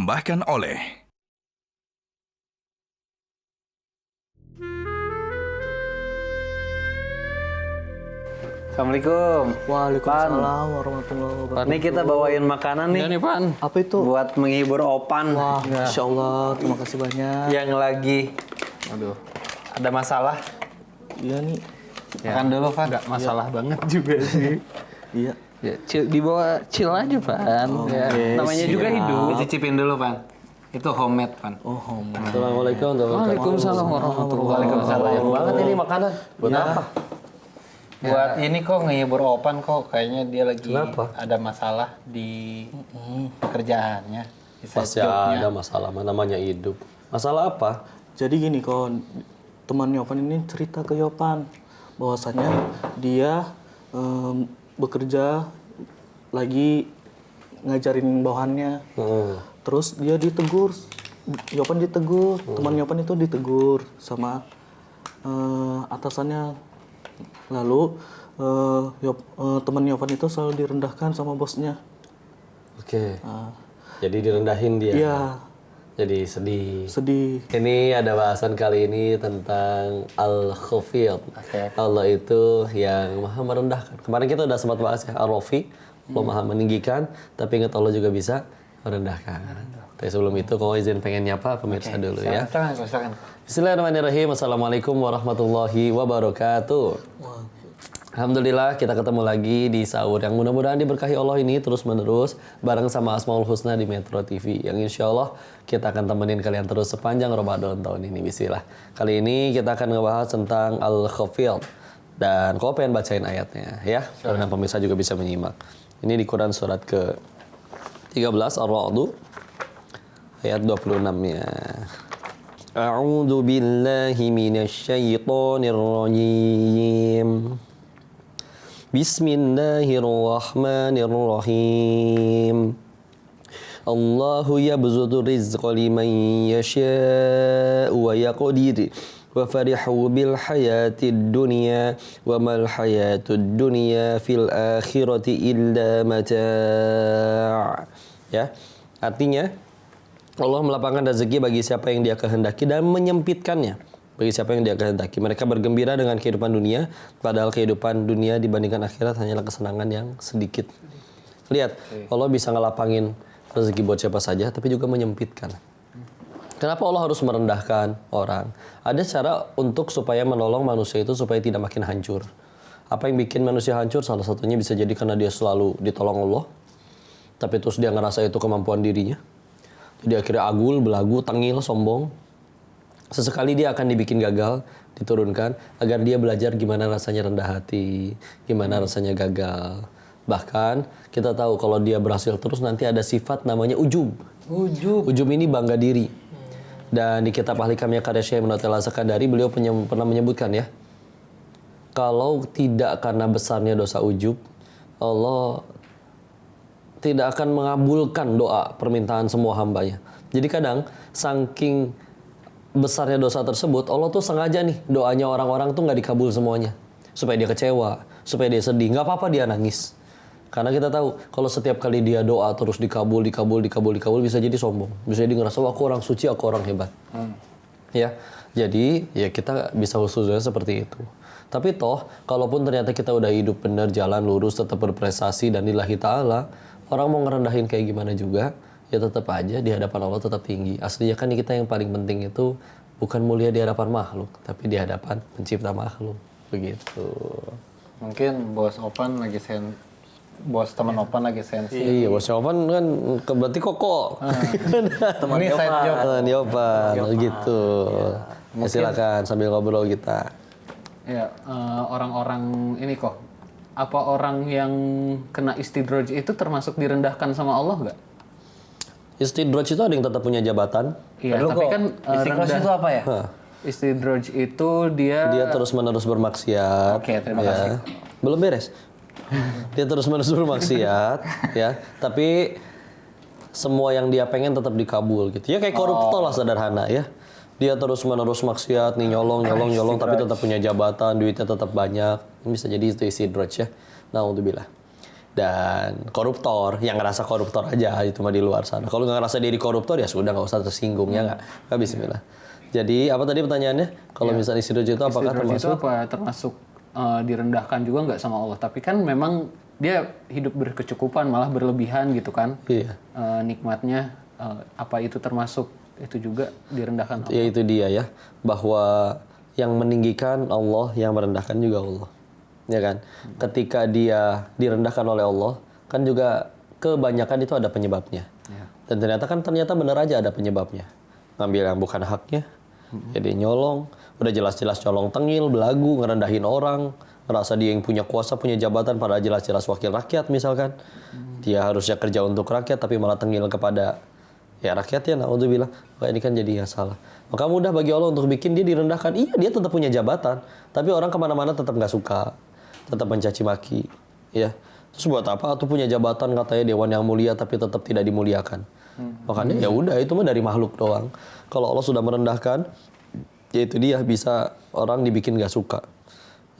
dipersembahkan oleh Assalamualaikum. Waalaikumsalam warahmatullahi wabarakatuh. Ini kita bawain makanan nih. Iya nih, Pan. Apa itu? Buat menghibur Opan. Wah, Masya Allah, terima kasih banyak. Yang lagi, ada masalah. Iya nih. Makan dulu, Pan. Nggak masalah banget juga sih. Iya. Ya, dibawa chill aja, Pan. Ya, namanya juga hidup. Dicicipin dulu, Pan. Itu homemade, Pan. Oh, homemade. Assalamualaikum warahmatullahi Waalaikumsalam warahmatullahi wabarakatuh. Waalaikumsalam. banget ini makanan. Buat apa? Buat ini kok menghibur Opan kok. Kayaknya dia lagi Kenapa? ada masalah di pekerjaannya. Di side Pasti job-nya. ada masalah, namanya hidup. Masalah apa? Jadi gini kon, teman Yopan ini cerita ke Yopan bahwasanya dia bekerja lagi ngajarin bawahannya. Terus dia ditegur, Yopan ditegur, teman Yopan itu ditegur sama atasannya. Lalu teman Yopan itu selalu direndahkan sama bosnya. Oke. Jadi direndahin dia. Iya, Jadi sedih. sedih. Ini ada bahasan kali ini tentang Al-Khafid. Allah itu yang maha merendahkan. Kemarin kita udah sempat bahas ya, Ar-Rafi. Allah maha meninggikan, tapi ingat Allah juga bisa merendahkan. Tapi sebelum itu, kalau izin pengen nyapa pemirsa dulu ya. Silakan. Bismillahirrahmanirrahim. Assalamualaikum warahmatullahi wabarakatuh. Alhamdulillah kita ketemu lagi di sahur yang mudah-mudahan diberkahi Allah ini terus-menerus bareng sama Asmaul Husna di Metro TV yang insya Allah kita akan temenin kalian terus sepanjang Ramadan tahun ini. Bismillah. Kali ini kita akan ngebahas tentang Al-Khafid dan kau pengen bacain ayatnya ya, karena pemirsa juga bisa menyimak. Ini di Quran surat ke 13 Ar-Ra'd ayat 26 ya. A'udzu billahi minasyaitonir rajim. Bismillahirrahmanirrahim. Allahu yabsutu rizqa liman yasha'u wa yaqdir wa farihu bil hayatid dunya wa mal hayatud dunya fil akhirati illa mata'. Ya. Artinya Allah melapangkan rezeki bagi siapa yang Dia kehendaki dan menyempitkannya bagi siapa yang Dia kehendaki. Mereka bergembira dengan kehidupan dunia, padahal kehidupan dunia dibandingkan akhirat hanyalah kesenangan yang sedikit. Lihat, Allah bisa ngelapangin rezeki buat siapa saja, tapi juga menyempitkan. Kenapa Allah harus merendahkan orang? Ada cara untuk supaya menolong manusia itu supaya tidak makin hancur. Apa yang bikin manusia hancur? Salah satunya bisa jadi karena dia selalu ditolong Allah, tapi terus dia ngerasa itu kemampuan dirinya. Jadi akhirnya agul, belagu, tengil, sombong. Sesekali dia akan dibikin gagal, diturunkan agar dia belajar gimana rasanya rendah hati, gimana rasanya gagal. Bahkan kita tahu kalau dia berhasil terus nanti ada sifat namanya ujub. Ujub ini bangga diri. Dan di kitab Ahli Kamya karya Syekh Muhammad Al-Sakandari beliau pernah menyebutkan ya, kalau tidak karena besarnya dosa ujub, Allah tidak akan mengabulkan doa permintaan semua hambanya. Jadi kadang saking besarnya dosa tersebut, Allah tuh sengaja nih doanya orang-orang tuh nggak dikabul semuanya, supaya dia kecewa, supaya dia sedih. Nggak apa-apa dia nangis, karena kita tahu kalau setiap kali dia doa terus dikabul bisa jadi sombong, bisa jadi ngerasa aku orang suci, aku orang hebat. Ya, jadi ya kita bisa usulnya seperti itu. Tapi toh, kalaupun ternyata kita udah hidup benar, jalan lurus, tetap berprestasi dan lillahi ta'ala, orang mau ngerendahin kayak gimana juga, ya tetap aja di hadapan Allah tetap tinggi. Aslinya kan kita yang paling penting itu bukan mulia di hadapan makhluk, tapi di hadapan pencipta makhluk. Begitu. Mungkin bos teman Opan lagi sensi. Iya, bos Yopan kan berarti koko. Teman ini side job. Teman Yopan, gitu. Ya, silakan sambil ngobrol kita. Ya, orang-orang ini kok. Apa orang yang kena istidraj itu termasuk direndahkan sama Allah nggak? Istidraj itu ada yang tetap punya jabatan. Iya, tapi kan Istiqros itu apa ya? istidraj itu dia terus-menerus bermaksiat. Oke, terima ya. kasih. Belum beres. Dia terus-menerus bermaksiat, ya. Tapi semua yang dia pengen tetap dikabul gitu. Ya kayak koruptor lah sederhana ya. Dia terus-menerus maksiat nih nyolong tapi tetap punya jabatan, duitnya tetap banyak. Ini bisa jadi itu istidraj ya. Naudzubillah. dan koruptor yang ngerasa koruptor aja itu mah di luar sana. Kalau nggak ngerasa diri koruptor ya sudah nggak usah tersinggung ya nggak bismillah. Jadi apa tadi pertanyaannya? Kalau misalnya istidraj itu apakah Istidraj itu termasuk? termasuk direndahkan juga nggak sama Allah? Tapi kan memang dia hidup berkecukupan malah berlebihan gitu kan? Iya. Nikmatnya apa itu termasuk itu juga direndahkan Allah? Ya itu dia ya, bahwa yang meninggikan Allah, yang merendahkan juga Allah. Ya kan? Ketika dia direndahkan oleh Allah, kan juga kebanyakan itu ada penyebabnya. Dan ternyata benar aja ada penyebabnya. Ngambil yang bukan haknya, jadi nyolong, udah jelas-jelas colong tengil, belagu, ngerendahin orang, ngerasa dia yang punya kuasa, punya jabatan, padahal jelas-jelas wakil rakyat misalkan. Dia harusnya kerja untuk rakyat, tapi malah tengil kepada ya rakyatnya, naudzubillah. Maka ini kan jadi yang salah. Maka mudah bagi Allah untuk bikin dia direndahkan. Iya, dia tetap punya jabatan, tapi orang kemana-mana tetap nggak suka, tetap mencaci maki, ya. Terus buat apa? Atau punya jabatan katanya dewan yang mulia, tapi tetap tidak dimuliakan. Makanya ya udah, itu mah dari makhluk doang. Kalau Allah sudah merendahkan, ya itu dia, bisa orang dibikin nggak suka.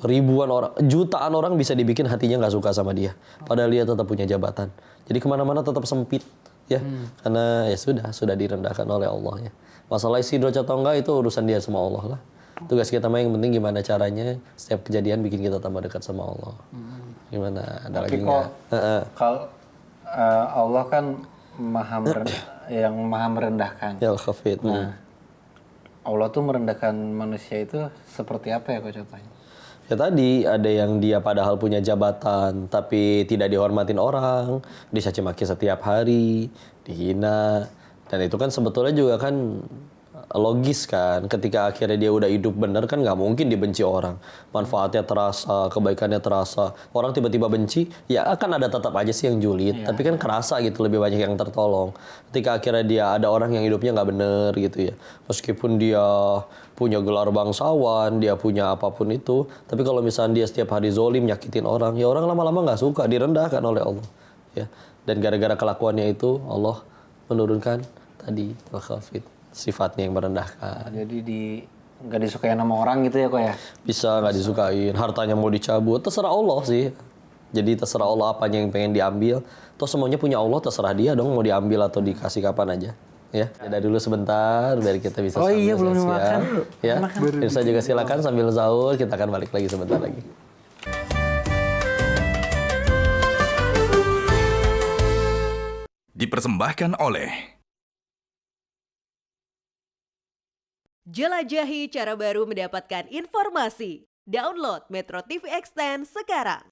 Ribuan orang, jutaan orang bisa dibikin hatinya nggak suka sama dia. Padahal dia tetap punya jabatan. Jadi kemana-mana tetap sempit, ya. Karena ya sudah direndahkan oleh Allah ya. Masalah istidraj atau enggak itu urusan dia sama Allah lah. Tugas kita mah yang penting gimana caranya setiap kejadian bikin kita tambah dekat sama Allah. Gimana? Ada lagi nggak? Kalau Allah kan yang maha merendahkan. Ya Al-Khafid. Nah, Allah tuh merendahkan manusia itu seperti apa ya kok contohnya? Ya tadi ada yang dia padahal punya jabatan tapi tidak dihormatin orang, dicaci maki setiap hari, dihina. Dan itu kan sebetulnya juga kan logis kan, ketika akhirnya dia udah hidup bener kan nggak mungkin dibenci orang. Manfaatnya terasa, kebaikannya terasa. Orang tiba-tiba benci, ya akan ada tetap aja sih yang julid. Tapi kan kerasa gitu, lebih banyak yang tertolong. Ketika akhirnya dia ada orang yang hidupnya nggak bener gitu ya. Meskipun dia punya gelar bangsawan, dia punya apapun itu. Tapi kalau misalnya dia setiap hari zolim, nyakitin orang, ya orang lama-lama nggak suka, direndahkan oleh Allah. Ya. Dan gara-gara kelakuannya itu, Allah menurunkan tadi Al-Khafid, sifatnya yang merendahkan. Jadi nggak disukai sama orang gitu ya kok ya? Bisa nggak disukain, hartanya mau dicabut, terserah Allah sih. Jadi terserah Allah apanya yang pengen diambil. Toh semuanya punya Allah, terserah dia dong mau diambil atau dikasih kapan aja. Ya, jeda dulu sebentar biar kita bisa Oh iya, belum siap. makan. Ya, bisa juga silakan sambil sahur, kita akan balik lagi sebentar lagi. Dipersembahkan oleh Jelajahi cara baru mendapatkan informasi. Download Metro TV Extend sekarang.